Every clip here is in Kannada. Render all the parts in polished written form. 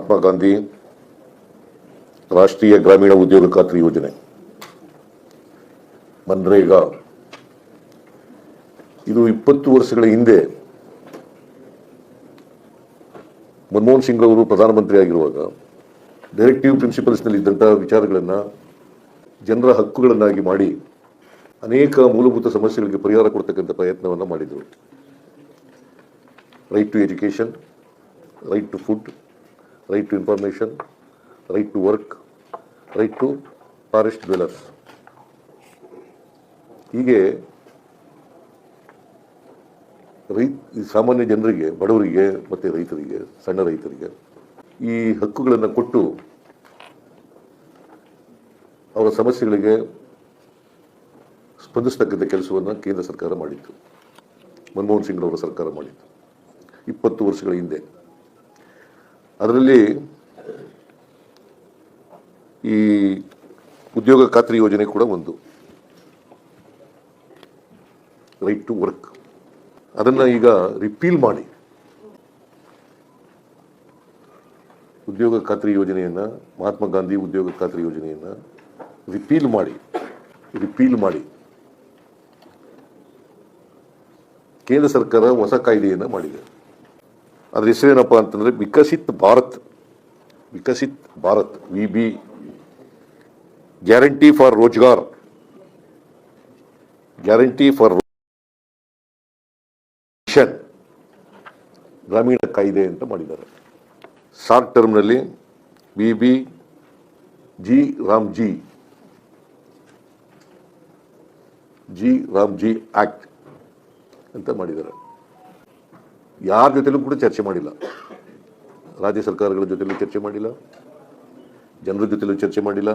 ಮಹಾತ್ಮ ಗಾಂಧಿ ರಾಷ್ಟ್ರೀಯ ಗ್ರಾಮೀಣ ಉದ್ಯೋಗ ಖಾತ್ರಿ ಯೋಜನೆ ಮನ್ರೇಗಾ ಇದು 20 ವರ್ಷಗಳ ಹಿಂದೆ ಮನಮೋಹನ್ ಸಿಂಗ್ ಅವರು ಪ್ರಧಾನಮಂತ್ರಿ ಆಗಿರುವಾಗ ಡೈರೆಕ್ಟಿವ್ ಪ್ರಿನ್ಸಿಪಲ್ಸ್ ನಲ್ಲಿ ಇದ್ದಂತಹ ವಿಚಾರಗಳನ್ನು ಜನರ ಹಕ್ಕುಗಳನ್ನಾಗಿ ಮಾಡಿ ಅನೇಕ ಮೂಲಭೂತ ಸಮಸ್ಯೆಗಳಿಗೆ ಪರಿಹಾರ ಕೊಡ್ತಕ್ಕಂಥ ಪ್ರಯತ್ನವನ್ನು ಮಾಡಿದರು. Right to education, right to food, right to information, right to work, right to forest dwellers. ಹೀಗೆ ಸಾಮಾನ್ಯ ಜನರಿಗೆ, ಬಡವರಿಗೆ ಮತ್ತು ರೈತರಿಗೆ, ಸಣ್ಣ ರೈತರಿಗೆ ಈ ಹಕ್ಕುಗಳನ್ನು ಕೊಟ್ಟು ಅವರ ಸಮಸ್ಯೆಗಳಿಗೆ ಸ್ಪಂದಿಸ್ತಕ್ಕಂಥ ಕೆಲಸವನ್ನು ಕೇಂದ್ರ ಸರ್ಕಾರ ಮಾಡಿತ್ತು. ಮನಮೋಹನ್ ಸಿಂಗ್ ಅವರ ಸರ್ಕಾರ ಮಾಡಿತ್ತು 20 ವರ್ಷಗಳ ಹಿಂದೆ. ಅದರಲ್ಲಿ ಈ ಉದ್ಯೋಗ ಖಾತ್ರಿ ಯೋಜನೆ ಕೂಡ ಒಂದು, ರೈಟ್ ಟು ವರ್ಕ್. ಅದನ್ನು ಈಗ ರಿಪೀಲ್ ಮಾಡಿ ಉದ್ಯೋಗ ಖಾತ್ರಿ ಯೋಜನೆಯನ್ನು, ಮಹಾತ್ಮ ಗಾಂಧಿ ಉದ್ಯೋಗ ಖಾತ್ರಿ ಯೋಜನೆಯನ್ನು ರಿಪೀಲ್ ಮಾಡಿ ಕೇಂದ್ರ ಸರ್ಕಾರ ಹೊಸ ಕಾಯ್ದೆಯನ್ನು ಮಾಡಿದೆ. ಅದ್ರ ಹೆಸರೇನಪ್ಪ ಅಂತಂದ್ರೆ Viksit Bharat VB, guarantee for Rozgar, guarantee for mission Gramin ಕಾಯ್ದೆ ಅಂತ ಮಾಡಿದ್ದಾರೆ. ಶಾರ್ಟ್ ಟರ್ಮ್ನಲ್ಲಿ ವಿಬಿ ಜಿ ರಾಮ್ಜಿ ಆಕ್ಟ್ ಅಂತ ಮಾಡಿದ್ದಾರೆ. ಯಾರ ಜೊತೆಲೂ ಕೂಡ ಚರ್ಚೆ ಮಾಡಿಲ್ಲ, ರಾಜ್ಯ ಸರ್ಕಾರಗಳ ಜೊತೆಲೂ ಚರ್ಚೆ ಮಾಡಿಲ್ಲ, ಜನರ ಜೊತೆಲೂ ಚರ್ಚೆ ಮಾಡಿಲ್ಲ,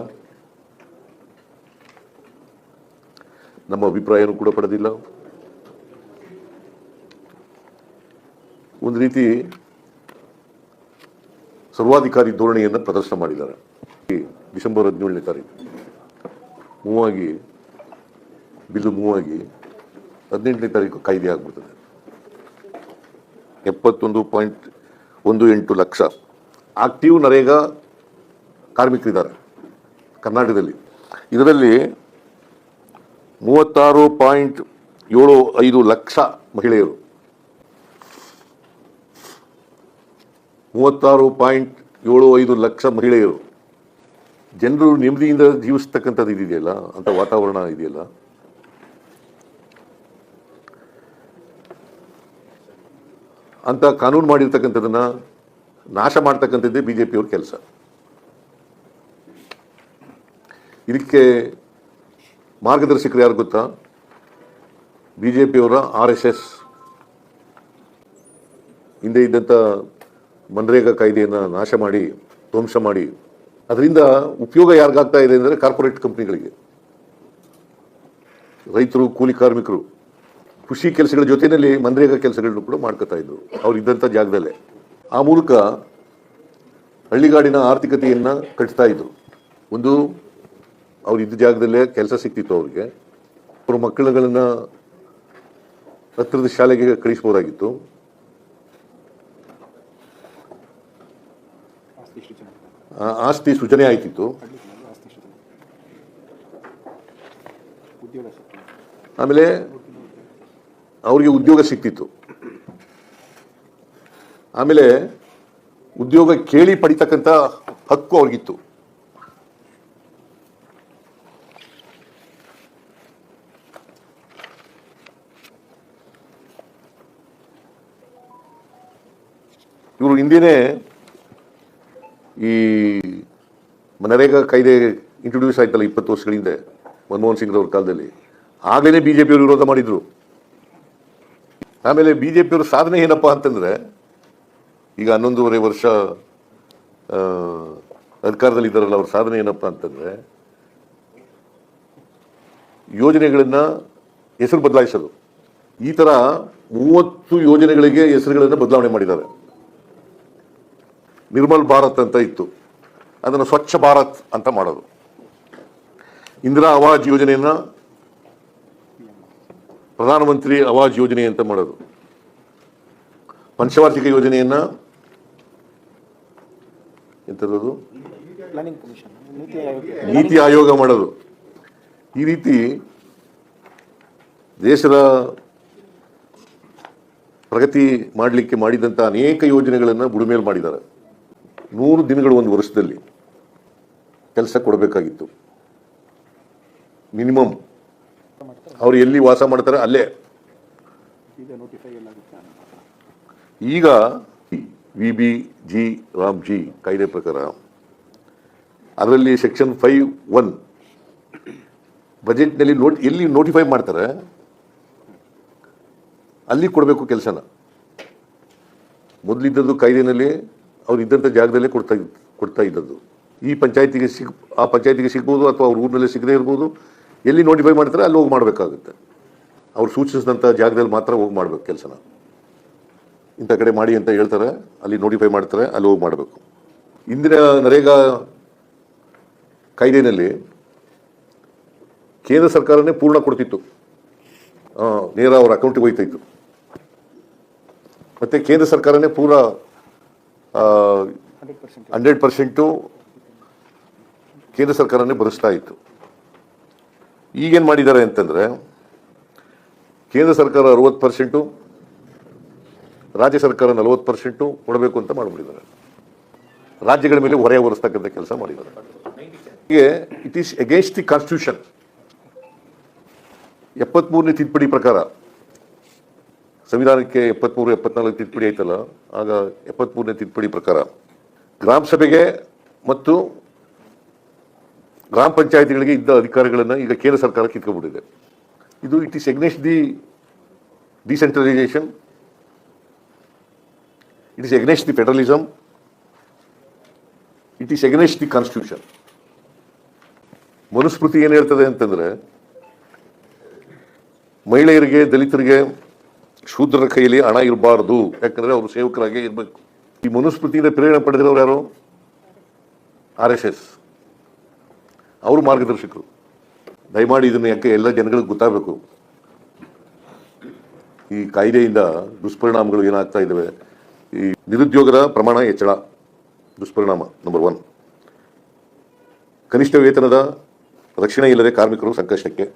ನಮ್ಮ ಅಭಿಪ್ರಾಯನೂ ಕೂಡ ಪಡೆದಿಲ್ಲ. ಒಂದು ರೀತಿ ಸರ್ವಾಧಿಕಾರಿ ಧೋರಣೆಯನ್ನು ಪ್ರದರ್ಶನ ಮಾಡಿದ್ದಾರೆ. ಡಿಸೆಂಬರ್ 17ನೇ ತಾರೀಕು ಬಿಲ್ಲು ಮೂವ್ ಆಗಿ 18ನೇ ತಾರೀಕು ಕಾಯ್ದೆ ಆಗ್ಬಿಡ್ತದೆ. 71.18 ಲಕ್ಷ ಆಕ್ಟಿವ್ ನರೇಗಾ ಕಾರ್ಮಿಕರಿದ್ದಾರೆ ಕರ್ನಾಟಕದಲ್ಲಿ. ಇದರಲ್ಲಿ 36.75 ಲಕ್ಷ ಮಹಿಳೆಯರು, 36.75 ಲಕ್ಷ ಮಹಿಳೆಯರು. ಜನರು ನೆಮ್ಮದಿಯಿಂದ ಜೀವಿಸ್ತಕ್ಕಂಥದ್ದು ಇದೆಯಲ್ಲ, ಅಂತ ವಾತಾವರಣ ಇದೆಯಲ್ಲ, ಅಂತ ಕಾನೂನು ಮಾಡಿರ್ತಕ್ಕಂಥದನ್ನ ನಾಶ ಮಾಡ್ತಕ್ಕಂಥದ್ದೇ ಬಿಜೆಪಿಯವ್ರ ಕೆಲಸ. ಇದಕ್ಕೆ ಮಾರ್ಗದರ್ಶಕರು ಯಾರು ಗೊತ್ತಾ? ಬಿಜೆಪಿಯವರ RSS ಹಿಂದೆ ಇದ್ದಂಥ ಮನ್ರೇಗಾ ಕಾಯ್ದೆಯನ್ನು ನಾಶ ಮಾಡಿ, ಧ್ವಂಸ ಮಾಡಿ, ಅದರಿಂದ ಉಪಯೋಗ ಯಾರಿಗಾಗ್ತಾ ಇದೆ ಅಂದರೆ ಕಾರ್ಪೊರೇಟ್ ಕಂಪ್ನಿಗಳಿಗೆ. ರೈತರು, ಕೂಲಿ ಕಾರ್ಮಿಕರು ಕೃಷಿ ಕೆಲಸಗಳ ಜೊತೆಯಲ್ಲಿ ಮನ್ರೇಗಾ ಕೆಲಸಗಳನ್ನು ಕೂಡ ಮಾಡ್ಕೊತಾ ಇದ್ರು ಅವ್ರು ಇದ್ದಂಥ ಜಾಗದಲ್ಲೇ. ಆ ಮೂಲಕ ಹಳ್ಳಿಗಾಡಿನ ಆರ್ಥಿಕತೆಯನ್ನು ಕಟ್ತಾ ಇದ್ರು. ಒಂದು, ಅವ್ರು ಇದ್ದ ಜಾಗದಲ್ಲೇ ಕೆಲಸ ಸಿಕ್ತಿತ್ತು ಅವ್ರಿಗೆ, ಅವ್ರ ಮಕ್ಕಳುಗಳನ್ನು ಹತ್ತಿರದ ಶಾಲೆಗೆ ಕಳಿಸ್ಬೋದಾಗಿತ್ತು, ಆಸ್ತಿ ಸೃಜನೆ ಆಯ್ತಿತ್ತು, ಆಮೇಲೆ ಅವ್ರಿಗೆ ಉದ್ಯೋಗ ಸಿಕ್ತಿತ್ತು, ಆಮೇಲೆ ಉದ್ಯೋಗ ಕೇಳಿ ಪಡಿತಕ್ಕಂಥ ಹಕ್ಕು ಅವ್ರಿಗಿತ್ತು. ಇವರು ಹಿಂದೇನೆ ಈ ಮನರೇಗಾ ಕಾಯ್ದೆ ಇಂಟ್ರೊಡ್ಯೂಸ್ ಆಯ್ತಲ್ಲ 20 ವರ್ಷಗಳ ಹಿಂದೆ ಮನಮೋಹನ್ ಸಿಂಗ್ ಅವ್ರ ಕಾಲದಲ್ಲಿ, ಆಗಲೇ ಬಿಜೆಪಿಯವರು ವಿರೋಧ ಮಾಡಿದ್ರು. ಆಮೇಲೆ ಬಿಜೆಪಿಯವ್ರ ಸಾಧನೆ ಏನಪ್ಪಾ ಅಂತಂದ್ರೆ, ಈಗ 11.5 ವರ್ಷ ಅಧಿಕಾರದಲ್ಲಿ ಇದ್ದಾರಲ್ಲ, ಅವ್ರ ಸಾಧನೆ ಏನಪ್ಪಾ ಅಂತಂದ್ರೆ ಯೋಜನೆಗಳನ್ನ ಹೆಸರು ಬದಲಾಯಿಸೋದು. ಈ ತರ 30 ಯೋಜನೆಗಳಿಗೆ ಹೆಸರುಗಳನ್ನು ಬದಲಾವಣೆ ಮಾಡಿದ್ದಾರೆ. ನಿರ್ಮಲ್ ಭಾರತ್ ಅಂತ ಇತ್ತು, ಅದನ್ನು ಸ್ವಚ್ಛ ಭಾರತ್ ಅಂತ ಮಾಡೋದು. ಇಂದಿರಾ ಆವಾಸ್ ಯೋಜನೆಯನ್ನ ಪ್ರಧಾನಮಂತ್ರಿ ಆವಾಸ್ ಯೋಜನೆ ಅಂತ ಮಾಡೋದು. ಪಂಚವಾರ್ಷಿಕ ಯೋಜನೆಯನ್ನ ಎಂಥದ್ದು ಪ್ಲಾನಿಂಗ್ ಕಮಿಷನ್, ನೀತಿ ಆಯೋಗ ಮಾಡೋದು. ಈ ರೀತಿ ದೇಶದ ಪ್ರಗತಿ ಮಾಡಲಿಕ್ಕೆ ಮಾಡಿದಂಥ ಅನೇಕ ಯೋಜನೆಗಳನ್ನು ಬುಡಮೇಲೆ ಮಾಡಿದ್ದಾರೆ. 100 ದಿನಗಳು ಒಂದು ವರ್ಷದಲ್ಲಿ ಕೆಲಸ ಕೊಡಬೇಕಾಗಿತ್ತು ಮಿನಿಮಮ್. ಅವರು ಎಲ್ಲಿ ವಾಸ ಮಾಡ್ತಾರೆ ಅಲ್ಲೇ. ಈಗ VBG ರಾಮ್ಜಿ ಕಾಯ್ದೆ ಪ್ರಕಾರ ಅದರಲ್ಲಿ ಸೆಕ್ಷನ್ 5(1) ಬಜೆಟ್ನಲ್ಲಿ ಎಲ್ಲಿ ನೋಟಿಫೈ ಮಾಡ್ತಾರೆ ಅಲ್ಲಿ ಕೊಡಬೇಕು ಕೆಲಸನ. ಮೊದಲಿದ್ದದ್ದು ಕಾಯ್ದೆನಲ್ಲಿ ಅವ್ರು ಇದ್ದಂಥ ಜಾಗದಲ್ಲೇ ಕೊಡ್ತಾ ಇದ್ದದ್ದು. ಈ ಪಂಚಾಯತಿಗೆ ಆ ಪಂಚಾಯತಿಗೆ ಸಿಗ್ಬೋದು, ಅಥವಾ ಅವ್ರ ಊರಿನಲ್ಲೇ ಸಿಗದೇ ಇರ್ಬೋದು. ಎಲ್ಲಿ ನೋಟಿಫೈ ಮಾಡ್ತಾರೆ ಅಲ್ಲಿ ಹೋಗಿ ಮಾಡಬೇಕಾಗುತ್ತೆ. ಅವ್ರು ಸೂಚಿಸಿದಂಥ ಜಾಗದಲ್ಲಿ ಮಾತ್ರ ಹೋಗಿ ಮಾಡಬೇಕು ಕೆಲಸನ. ಇಂಥ ಕಡೆ ಮಾಡಿ ಅಂತ ಹೇಳ್ತಾರೆ, ಅಲ್ಲಿ ನೋಟಿಫೈ ಮಾಡ್ತಾರೆ, ಅಲ್ಲಿ ಹೋಗಿ ಮಾಡಬೇಕು. ಇಂದಿನ ನರೇಗಾ ಕಾಯ್ದೆಯಲ್ಲಿ ಕೇಂದ್ರ ಸರ್ಕಾರನೇ ಪೂರ್ಣ ಕೊಡ್ತಿತ್ತು, ನೇರ ಅವ್ರ ಅಕೌಂಟಿಗೆ ಹೋಯ್ತಾ ಇತ್ತು. ಮತ್ತು ಕೇಂದ್ರ ಸರ್ಕಾರನೇ ಪೂರ 100% ಕೇಂದ್ರ ಸರ್ಕಾರನೇ ಭರಿಸ್ತಾ ಇತ್ತು. ಈಗೇನು ಮಾಡಿದ್ದಾರೆ ಅಂತಂದರೆ, ಕೇಂದ್ರ ಸರ್ಕಾರ 60%, ರಾಜ್ಯ ಸರ್ಕಾರ 40% ಕೊಡಬೇಕು ಅಂತ ಮಾಡಿಬಿಟ್ಟಿದ್ದಾರೆ. ರಾಜ್ಯಗಳ ಮೇಲೆ ಹೊರೆ ಹೊರಿಸ್ತಕ್ಕಂಥ ಕೆಲಸ ಮಾಡಿದ್ದಾರೆ. ಹೀಗೆ it is against the constitution. 73ನೇ ತಿದ್ದುಪಡಿ ಪ್ರಕಾರ, ಸಂವಿಧಾನಕ್ಕೆ 73, 74 ತಿದ್ದುಪಡಿ ಆಯ್ತಲ್ಲ, ಆಗ 73ನೇ ತಿದ್ದುಪಡಿ ಪ್ರಕಾರ ಗ್ರಾಮ ಸಭೆಗೆ ಮತ್ತು ಗ್ರಾಮ ಪಂಚಾಯತಿಗಳಿಗೆ ಇದ್ದ ಅಧಿಕಾರಿಗಳನ್ನು ಈಗ ಕೇಂದ್ರ ಸರ್ಕಾರ ಕಿತ್ಕೊಂಡ್ಬಿಟ್ಟಿದೆ. ಇದು it is against the decentralisation, it is against the federalism, it is against the constitution. Manusmriti ಏನು ಹೇಳ್ತದೆ ಅಂತಂದರೆ, ಮಹಿಳೆಯರಿಗೆ, ದಲಿತರಿಗೆ, ಶೂದ್ರರ ಕೈಯಲ್ಲಿ ಹಣ ಇರಬಾರ್ದು, ಯಾಕಂದರೆ ಅವರು ಸೇವಕರಾಗೇ ಇರಬೇಕು. ಈ ಮನುಸ್ಮೃತಿಯಿಂದ ಪ್ರೇರಣೆ ಪಡೆದಿರೋರು ಯಾರು? RSS. ಅವರು ಮಾರ್ಗದರ್ಶಕರು. ದಯಮಾಡಿ ಇದನ್ನು ಯಾಕೆ ಎಲ್ಲ ಜನಗಳಿಗೆ ಗೊತ್ತಾಗಬೇಕು. ಈ ಕಾಯ್ದೆಯಿಂದ ದುಷ್ಪರಿಣಾಮಗಳು ಏನಾಗ್ತಾ ಇದ್ದಾವೆ. ಈ ನಿರುದ್ಯೋಗದ ಪ್ರಮಾಣ ಹೆಚ್ಚಳ ದುಷ್ಪರಿಣಾಮ ನಂಬರ್ 1. ಕನಿಷ್ಠ ವೇತನದ ರಕ್ಷಣೆ ಇಲ್ಲದೆ ಕಾರ್ಮಿಕರು ಸಂಕಷ್ಟಕ್ಕೆ.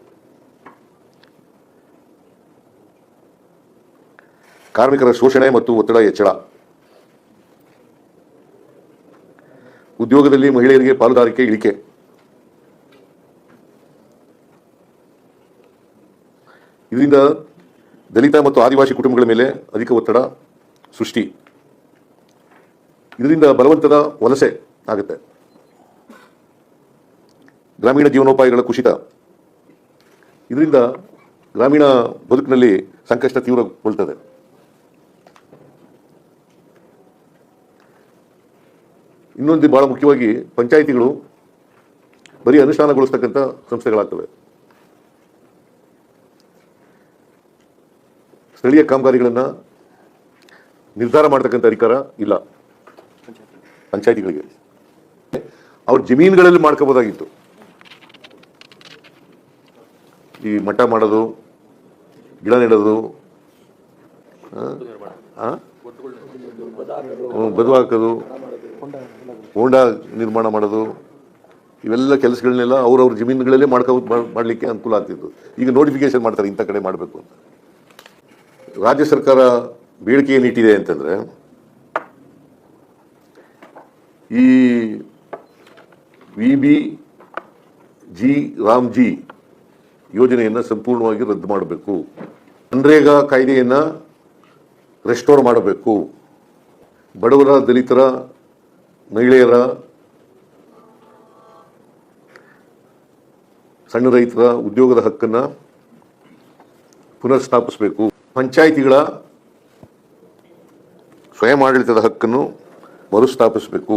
ಕಾರ್ಮಿಕರ ಶೋಷಣೆ ಮತ್ತು ಒತ್ತಡ ಹೆಚ್ಚಳ. ಉದ್ಯೋಗದಲ್ಲಿ ಮಹಿಳೆಯರಿಗೆ ಪಾಲುದಾರಿಕೆ ಇಳಿಕೆ. ಇದರಿಂದ ದಲಿತ ಮತ್ತು ಆದಿವಾಸಿ ಕುಟುಂಬಗಳ ಮೇಲೆ ಅಧಿಕ ಒತ್ತಡ ಸೃಷ್ಟಿ. ಇದರಿಂದ ಬಲವಂತದ ವಲಸೆ ಆಗುತ್ತೆ. ಗ್ರಾಮೀಣ ಜೀವನೋಪಾಯಗಳ ಕುಸಿತ. ಇದರಿಂದ ಗ್ರಾಮೀಣ ಬದುಕಿನಲ್ಲಿ ಸಂಕಷ್ಟ ತೀವ್ರಗೊಳ್ತದೆ. ಇನ್ನೊಂದು ಬಹಳ ಮುಖ್ಯವಾಗಿ, ಪಂಚಾಯಿತಿಗಳು ಬರೀ ಅನುಷ್ಠಾನಗೊಳಿಸ್ತಕ್ಕಂಥ ಸಂಸ್ಥೆಗಳಾಗ್ತವೆ. ಸ್ಥಳೀಯ ಕಾಮಗಾರಿಗಳನ್ನು ನಿರ್ಧಾರ ಮಾಡತಕ್ಕಂಥ ಅಧಿಕಾರ ಇಲ್ಲ ಪಂಚಾಯಿತಿಗಳಿಗೆ. ಅವ್ರ ಜಮೀನುಗಳಲ್ಲಿ ಮಾಡ್ಕೋಬೋದಾಗಿತ್ತು. ಈ ಮಠ ಮಾಡೋದು, ಗಿಡ ನೆಡೋದು, ಬದು ಹಾಕೋದು, ಹೋಂಡ ನಿರ್ಮಾಣ ಮಾಡೋದು, ಇವೆಲ್ಲ ಕೆಲಸಗಳನ್ನೆಲ್ಲ ಅವ್ರವ್ರ ಜಮೀನುಗಳಲ್ಲೇ ಮಾಡಲಿಕ್ಕೆ ಅನುಕೂಲ ಆಗ್ತಿತ್ತು. ಈಗ ನೋಟಿಫಿಕೇಶನ್ ಮಾಡ್ತಾರೆ ಇಂಥ ಕಡೆ ಮಾಡಬೇಕು ಅಂತ. ರಾಜ್ಯ ಸರ್ಕಾರ ಬೇಡಿಕೆ ಏನಿಟ್ಟಿದೆ ಅಂತಂದರೆ, ಈ VBG ರಾಮ್ಜಿ ಯೋಜನೆಯನ್ನು ಸಂಪೂರ್ಣವಾಗಿ ರದ್ದು ಮಾಡಬೇಕು. ಮನ್ರೇಗಾ ಕಾಯ್ದೆಯನ್ನು ರೆಸ್ಟೋರ್ ಮಾಡಬೇಕು. ಬಡವರ, ದಲಿತರ, ಮಹಿಳೆಯರ, ಸಣ್ಣ ರೈತರ ಉದ್ಯೋಗದ ಹಕ್ಕನ್ನು ಪುನರ್ ಸ್ಥಾಪಿಸಬೇಕು. ಪಂಚಾಯಿತಿಗಳ ಸ್ವಯಂ ಆಡಳಿತದ ಹಕ್ಕನ್ನು ಮರುಸ್ಥಾಪಿಸಬೇಕು.